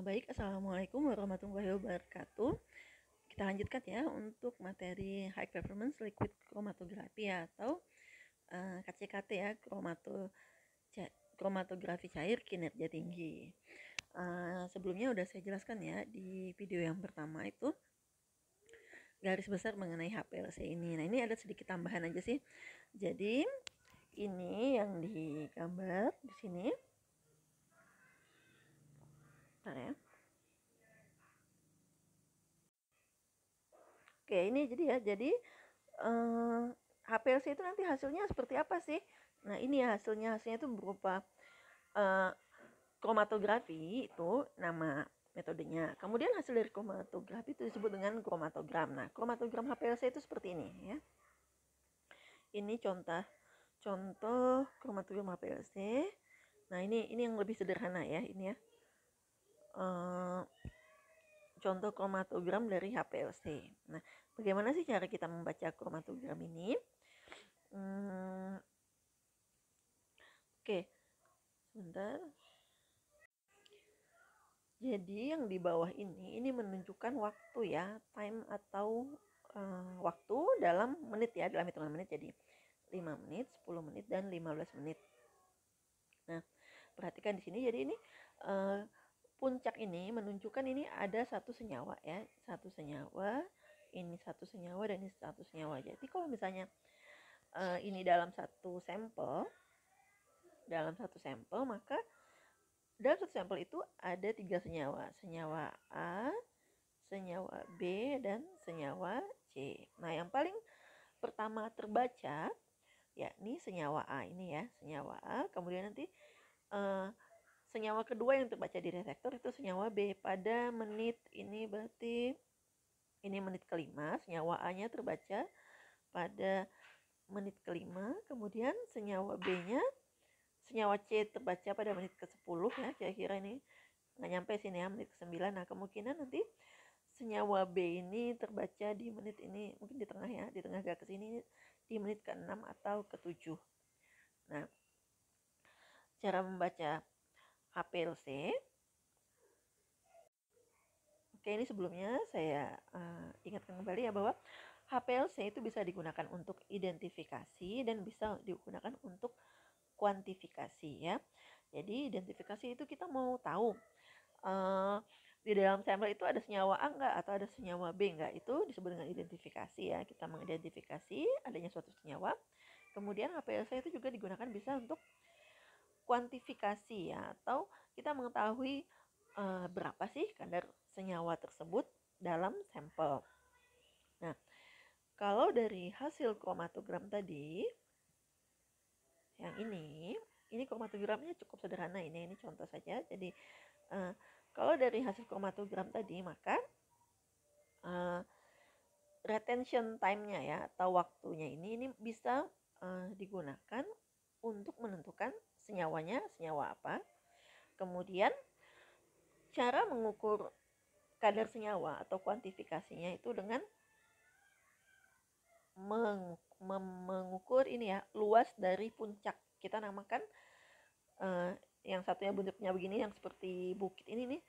Baik, Assalamualaikum warahmatullahi wabarakatuh. Kita lanjutkan ya untuk materi High Performance Liquid Chromatography atau KCKT ya, kromatografi cair kinerja tinggi. Sebelumnya udah saya jelaskan ya di video yang pertama itu garis besar mengenai HPLC ini. Nah, ini ada sedikit tambahan aja sih. Jadi ini yang digambar di sini. Bentar ya. Oke, ini jadi HPLC itu nanti hasilnya seperti apa sih? Nah, ini ya hasilnya itu berupa kromatografi, itu nama metodenya. Kemudian hasil dari kromatografi itu disebut dengan kromatogram. Nah, kromatogram HPLC itu seperti ini ya. Ini contoh kromatogram HPLC. Nah, ini yang lebih sederhana ya, ini ya. Contoh kromatogram dari HPLC. Nah, bagaimana sih cara kita membaca kromatogram ini? Oke, sebentar. Jadi yang di bawah ini menunjukkan waktu ya, time atau waktu dalam menit ya, dalam hitungan menit. Jadi 5 menit, 10 menit, dan 15 menit. Nah, perhatikan di sini. Jadi ini puncak ini menunjukkan ini ada satu senyawa ya, satu senyawa, ini satu senyawa, dan ini satu senyawa. Jadi kalau misalnya ini dalam satu sampel, maka dalam satu sampel itu ada 3 senyawa. Senyawa A, senyawa B, dan senyawa C. Nah, yang paling pertama terbaca yakni senyawa A ini ya, senyawa A. Kemudian nanti senyawa kedua yang terbaca di detektor itu senyawa B. Pada menit ini berarti ini menit kelima, senyawa A-nya terbaca pada menit kelima. Kemudian senyawa B-nya, senyawa C terbaca pada menit ke-10 ya, kira-kira ini nggak nyampe sini ya, menit ke-9. Nah, kemungkinan nanti senyawa B ini terbaca di menit ini, mungkin di tengah ya, di tengah garis ini, di menit ke-6 atau ke-7. Nah, cara membaca HPLC. Oke, ini sebelumnya saya ingatkan kembali ya bahwa HPLC itu bisa digunakan untuk identifikasi dan bisa digunakan untuk kuantifikasi ya. Jadi identifikasi itu kita mau tahu di dalam sampel itu ada senyawa A enggak atau ada senyawa B enggak, itu disebut dengan identifikasi ya. Kita mengidentifikasi adanya suatu senyawa. Kemudian HPLC itu juga digunakan bisa untuk kuantifikasi ya, atau kita mengetahui berapa sih kadar senyawa tersebut dalam sampel. Nah, kalau dari hasil kromatogram tadi yang ini kromatogramnya cukup sederhana, ini contoh saja. Jadi kalau dari hasil kromatogram tadi, maka retention time-nya ya, atau waktunya ini bisa digunakan untuk menentukan senyawanya senyawa apa. Kemudian cara mengukur kadar senyawa atau kuantifikasinya itu dengan mengukur ini ya, luas dari puncak. Kita namakan yang satunya bentuknya begini, yang seperti bukit ini nih,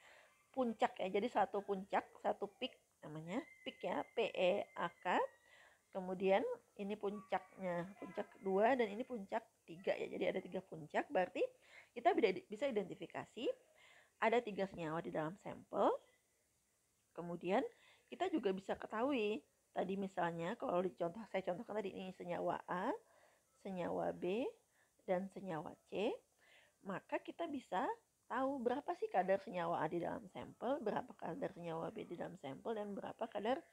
puncak ya. Jadi satu puncak, satu peak namanya, peak ya, PEAK. Kemudian ini puncaknya, puncak 2, dan ini puncak 3 ya. Jadi ada 3 puncak, berarti kita bisa identifikasi ada 3 senyawa di dalam sampel. Kemudian kita juga bisa ketahui tadi, misalnya kalau saya contohkan tadi ini senyawa A, senyawa B, dan senyawa C, maka kita bisa tahu berapa sih kadar senyawa A di dalam sampel, berapa kadar senyawa B di dalam sampel, dan berapa kadar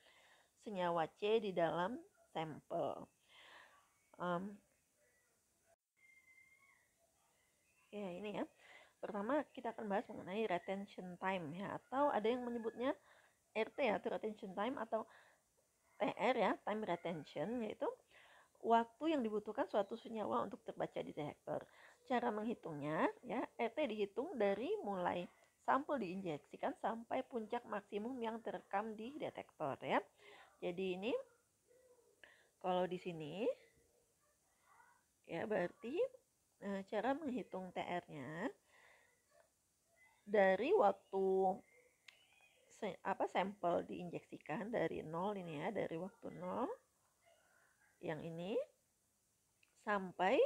senyawa C di dalam sampel. Ya, ini ya. Pertama kita akan bahas mengenai retention time ya, atau ada yang menyebutnya RT ya, atau retention time, atau TR ya, time retention, yaitu waktu yang dibutuhkan suatu senyawa untuk terbaca di detektor. Cara menghitungnya ya, RT dihitung dari mulai sampel diinjeksikan sampai puncak maksimum yang terekam di detektor ya. Jadi ini kalau di sini ya, berarti cara menghitung TR-nya dari waktu sampel diinjeksikan dari 0 ini ya, dari waktu 0 yang ini sampai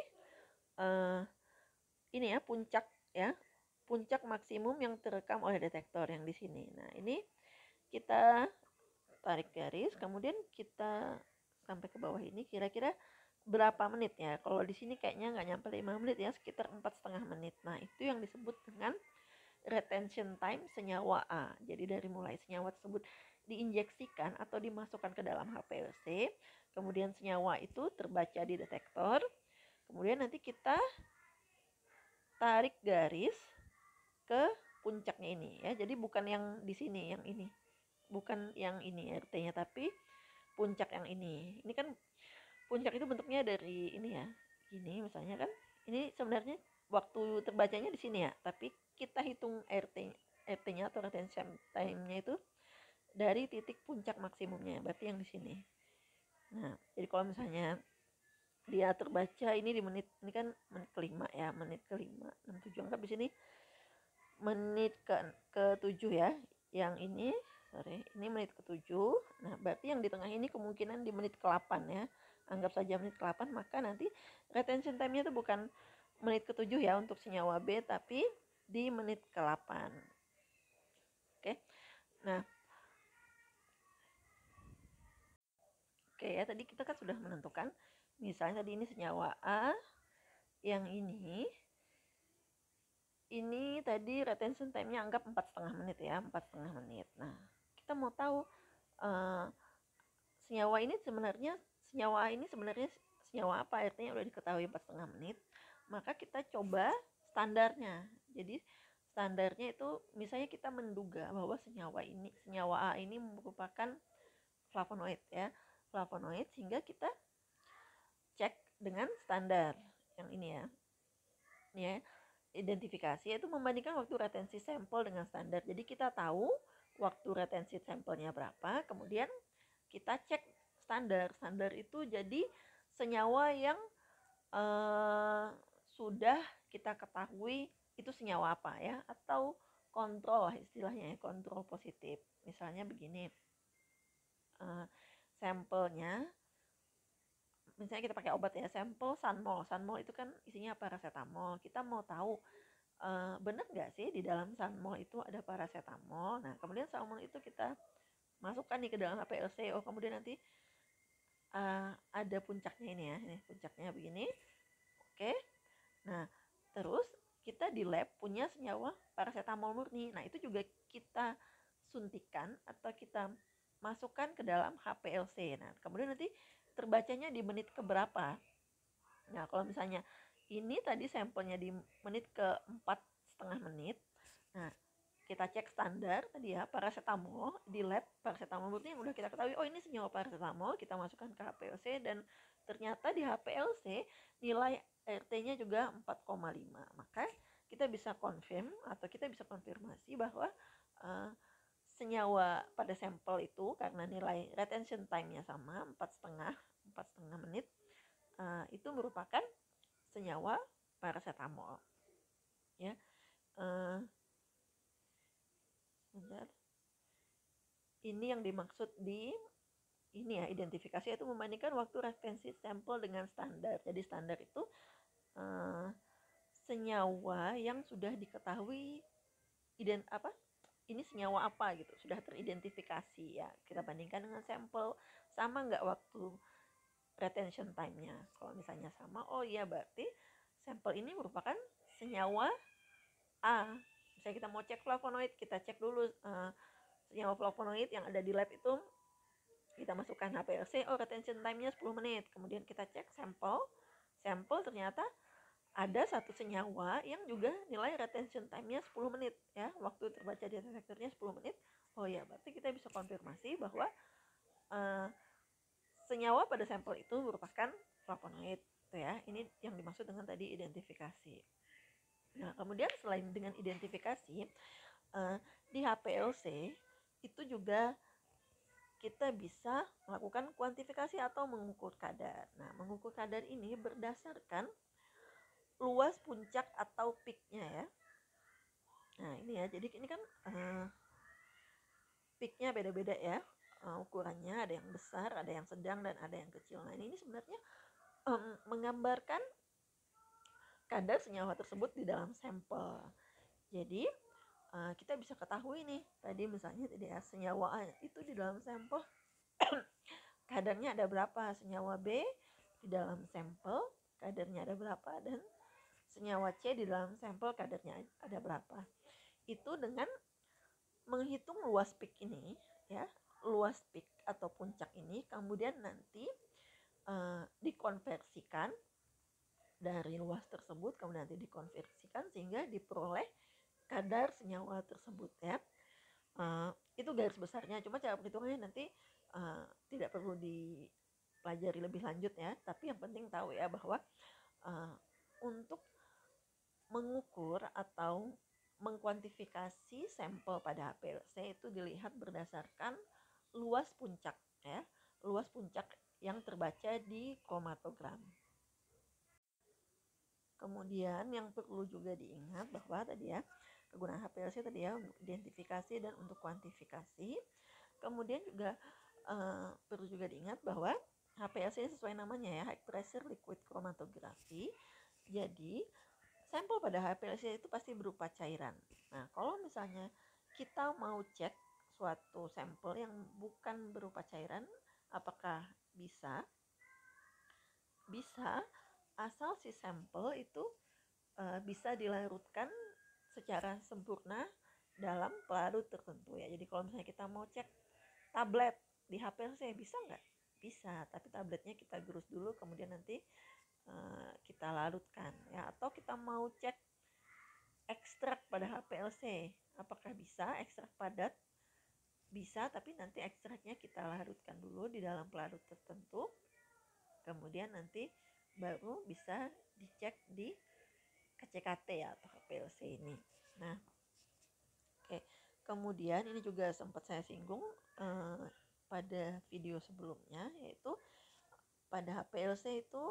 ini ya puncak maksimum yang terekam oleh detektor yang di sini. Nah, ini kita tarik garis, kemudian kita sampai ke bawah ini kira-kira berapa menit ya. Kalau di sini kayaknya nggak nyampe 5 menit ya, sekitar 4,5 menit. Nah, itu yang disebut dengan retention time senyawa A. Jadi dari mulai senyawa tersebut diinjeksikan atau dimasukkan ke dalam HPLC, kemudian senyawa itu terbaca di detektor, kemudian nanti kita tarik garis ke puncaknya ini ya. Jadi bukan yang di sini, yang ini. Bukan yang ini RT-nya, tapi puncak yang ini. Ini kan puncak itu bentuknya dari ini ya. Ini misalnya kan, ini sebenarnya waktu terbacanya di sini ya, tapi kita hitung RT-nya atau retention time-nya itu dari titik puncak maksimumnya, berarti yang di sini. Nah, jadi kalau misalnya dia terbaca ini di menit, ini kan menit kelima ya, menit kelima, 67 anggap di sini menit ke-7 ya. Yang ini, ini menit ke-7. Nah, berarti yang di tengah ini kemungkinan di menit ke-8 ya. Anggap saja menit ke-8, maka nanti retention time-nya itu bukan menit ke-7 ya untuk senyawa B, tapi di menit ke-8. Oke. Nah, oke ya, tadi kita kan sudah menentukan misalnya tadi ini senyawa A, yang ini tadi retention time-nya anggap 4,5 menit ya, 4,5 menit. Nah, kita mau tahu senyawa ini sebenarnya senyawa apa, artinya udah diketahui 4,5 menit, maka kita coba standarnya. Jadi standarnya itu misalnya kita menduga bahwa senyawa A ini merupakan flavonoid ya, flavonoid, sehingga kita cek dengan standar yang ini ya. Ini ya, identifikasi itu membandingkan waktu retensi sampel dengan standar. Jadi kita tahu waktu retensi sampelnya berapa, kemudian kita cek standar. Standar itu jadi senyawa yang sudah kita ketahui itu senyawa apa ya, atau kontrol istilahnya ya, kontrol positif. Misalnya begini, sampelnya, misalnya kita pakai obat ya, sampel Sanmol. Sanmol itu kan isinya paracetamol. Kita mau tahu benar nggak sih di dalam Sanmol itu ada paracetamol. Nah, kemudian Sanmol itu kita masukkan nih ke dalam HPLC. Oh, kemudian nanti ada puncaknya ini ya, ini puncaknya begini. Oke. Nah, terus kita di lab punya senyawa paracetamol murni. Nah, itu juga kita suntikan atau kita masukkan ke dalam HPLC. Nah, kemudian nanti terbacanya di menit keberapa. Nah, kalau misalnya ini tadi sampelnya di menit ke 4,5 menit. Nah, kita cek standar tadi ya, paracetamol di lab, paracetamol murni yang udah kita ketahui, oh ini senyawa paracetamol, kita masukkan ke HPLC dan ternyata di HPLC nilai RT-nya juga 4,5. Maka kita bisa confirm atau kita bisa konfirmasi bahwa senyawa pada sampel itu karena nilai retention time-nya sama 4,5 menit, itu merupakan senyawa paracetamol ya. Bentar. Ini yang dimaksud di ini ya, identifikasi itu membandingkan waktu referensi sampel dengan standar. Jadi standar itu senyawa yang sudah diketahui ini senyawa apa gitu, sudah teridentifikasi ya. Kita bandingkan dengan sampel, sama nggak waktu retention time-nya. Kalau misalnya sama, oh iya berarti sampel ini merupakan senyawa A. Misalnya kita mau cek flavonoid, kita cek dulu senyawa flavonoid yang ada di lab itu, kita masukkan HPLC, oh retention time-nya 10 menit. Kemudian kita cek sampel ternyata ada satu senyawa yang juga nilai retention time-nya 10 menit ya, waktu terbaca di detektornya 10 menit. Oh ya, berarti kita bisa konfirmasi bahwa senyawa pada sampel itu merupakan flavonoid ya. Ini yang dimaksud dengan tadi identifikasi. Nah, kemudian selain dengan identifikasi, di HPLC itu juga kita bisa melakukan kuantifikasi atau mengukur kadar. Nah, mengukur kadar ini berdasarkan luas puncak atau peaknya ya. Nah, ini ya, jadi ini kan peaknya beda-beda ya, ukurannya ada yang besar, ada yang sedang, dan ada yang kecil. Nah ini sebenarnya menggambarkan kadar senyawa tersebut di dalam sampel. Jadi kita bisa ketahui nih, tadi misalnya tadi ya, senyawa A itu di dalam sampel kadarnya ada berapa, senyawa B di dalam sampel kadarnya ada berapa, dan senyawa C di dalam sampel kadarnya ada berapa. Itu dengan menghitung luas peak ini ya, luas peak atau puncak ini, kemudian nanti dikonversikan dari luas tersebut, kemudian nanti dikonversikan sehingga diperoleh kadar senyawa tersebut ya. Itu garis besarnya, cuma cara perhitungannya nanti tidak perlu dipelajari lebih lanjut ya, tapi yang penting tahu ya bahwa untuk mengukur atau mengkuantifikasi sampel pada HPLC itu dilihat berdasarkan luas puncak ya, luas puncak yang terbaca di kromatogram. Kemudian yang perlu juga diingat bahwa tadi ya, kegunaan HPLC tadi ya untuk identifikasi dan untuk kuantifikasi. Kemudian juga perlu juga diingat bahwa HPLC sesuai namanya ya, high pressure liquid chromatography. Jadi sampel pada HPLC itu pasti berupa cairan. Nah, kalau misalnya kita mau cek suatu sampel yang bukan berupa cairan, apakah bisa? Bisa, asal si sampel itu bisa dilarutkan secara sempurna dalam pelarut tertentu ya. Jadi kalau misalnya kita mau cek tablet di HPLC bisa nggak? Bisa, tapi tabletnya kita gerus dulu, kemudian nanti kita larutkan ya. Atau kita mau cek ekstrak pada HPLC, apakah bisa ekstrak padat? Bisa, tapi nanti ekstraknya kita larutkan dulu di dalam pelarut tertentu, kemudian nanti baru bisa dicek di KCKT ya, atau HPLC ini. Nah, oke. Kemudian ini juga sempat saya singgung pada video sebelumnya, yaitu pada HPLC itu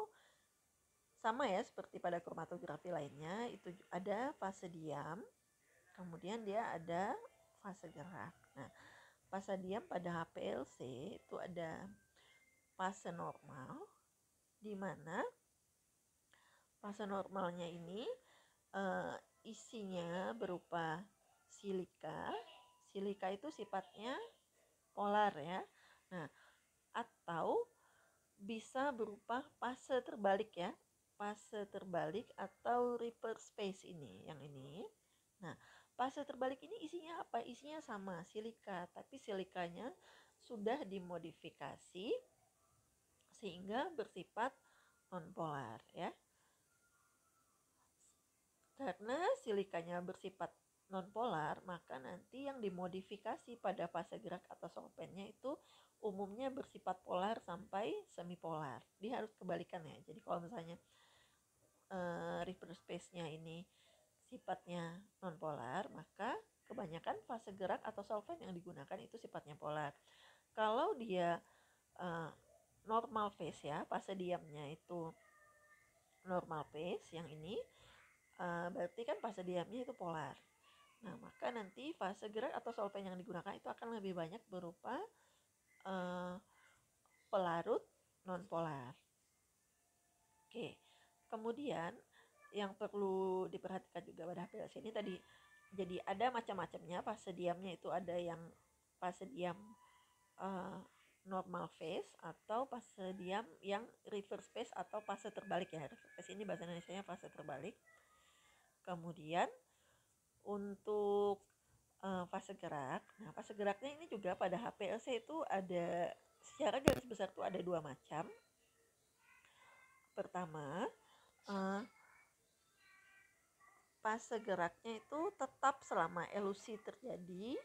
sama ya seperti pada kromatografi lainnya, itu ada fase diam, kemudian dia ada fase gerak. Nah, fase diam pada HPLC itu ada fase normal, di mana fase normalnya ini isinya berupa silika. Silika itu sifatnya polar ya. Nah, atau bisa berupa fase terbalik ya. Fase terbalik atau reverse phase ini, yang ini. Nah, fase terbalik ini isinya apa? Isinya sama, silika, tapi silikanya sudah dimodifikasi sehingga bersifat nonpolar ya. Karena silikanya bersifat nonpolar, maka nanti yang dimodifikasi pada fase gerak atau solvennya itu umumnya bersifat polar sampai semipolar. Dia harus kebalikan ya. Jadi kalau misalnya reverse phase-nya ini sifatnya nonpolar, maka kebanyakan fase gerak atau solvent yang digunakan itu sifatnya polar. Kalau dia normal phase ya, fase diamnya itu normal phase yang ini, berarti kan fase diamnya itu polar. Nah, maka nanti fase gerak atau solvent yang digunakan itu akan lebih banyak berupa pelarut nonpolar. Oke, kemudian yang perlu diperhatikan juga pada HPLC ini tadi, jadi ada macam-macamnya. Fase diamnya itu ada yang fase diam normal phase atau fase diam yang reverse phase atau fase terbalik ya. Reverse phase ini bahasa Indonesianya fase terbalik. Kemudian untuk fase gerak, nah fase geraknya ini juga pada HPLC itu ada, secara garis besar itu ada dua macam. Pertama, fase geraknya itu tetap selama elusi terjadi,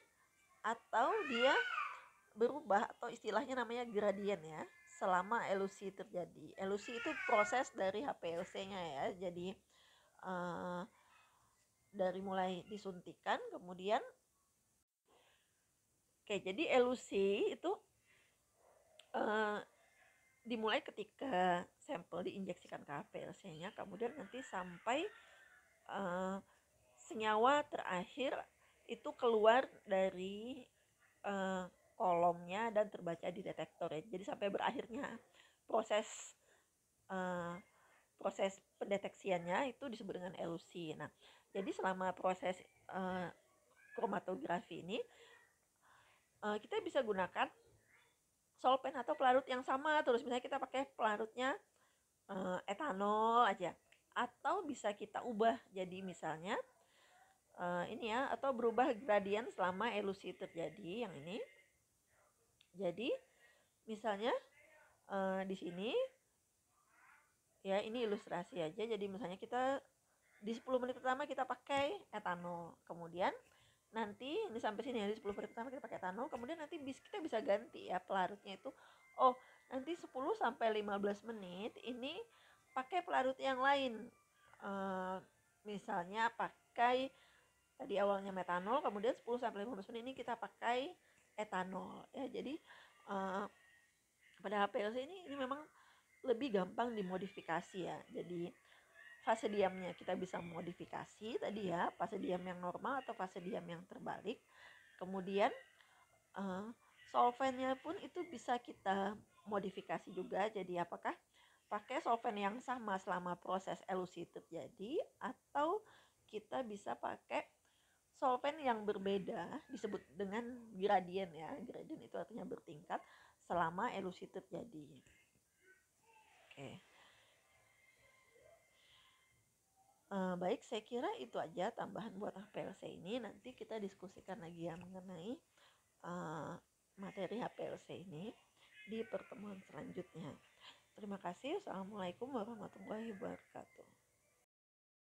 atau dia berubah atau istilahnya namanya gradien ya, selama elusi terjadi. Elusi itu proses dari HPLC-nya ya. Jadi dari mulai disuntikan kemudian jadi elusi itu dimulai ketika sampel diinjeksikan ke HPLC-nya, kemudian nanti sampai senyawa terakhir itu keluar dari uh, kolomnya dan terbaca di detektor ya. Jadi sampai berakhirnya proses uh, proses pendeteksiannya itu disebut dengan elusi. Nah, jadi selama proses uh, kromatografi ini kita bisa gunakan solvent atau pelarut yang sama terus, misalnya kita pakai pelarutnya etanol aja, atau bisa kita ubah jadi misalnya ini ya, atau berubah gradien selama elusi terjadi yang ini. Jadi misalnya di sini ya, ini ilustrasi aja. Jadi misalnya kita di 10 menit pertama kita pakai etanol, kemudian nanti ini sampai sini ya, di 10 menit pertama kita pakai etanol, kemudian nanti kita bisa ganti ya pelarutnya itu. Oh, nanti 10 sampai 15 menit ini pakai pelarut yang lain. Misalnya pakai tadi awalnya metanol, kemudian 10 sampai 15 menit ini kita pakai etanol ya. Jadi pada HPLC ini memang lebih gampang dimodifikasi ya. Jadi fase diamnya kita bisa modifikasi tadi ya, fase diam yang normal atau fase diam yang terbalik. Kemudian solvennya pun itu bisa kita modifikasi juga. Jadi apakah pakai solvent yang sama selama proses elusi terjadi, atau kita bisa pakai solvent yang berbeda, disebut dengan gradien ya. Gradien itu artinya bertingkat selama elusi terjadi. Oke. Baik, saya kira itu aja tambahan buat HPLC ini. Nanti kita diskusikan lagi ya mengenai materi HPLC ini di pertemuan selanjutnya. Terima kasih. Assalamualaikum warahmatullahi wabarakatuh.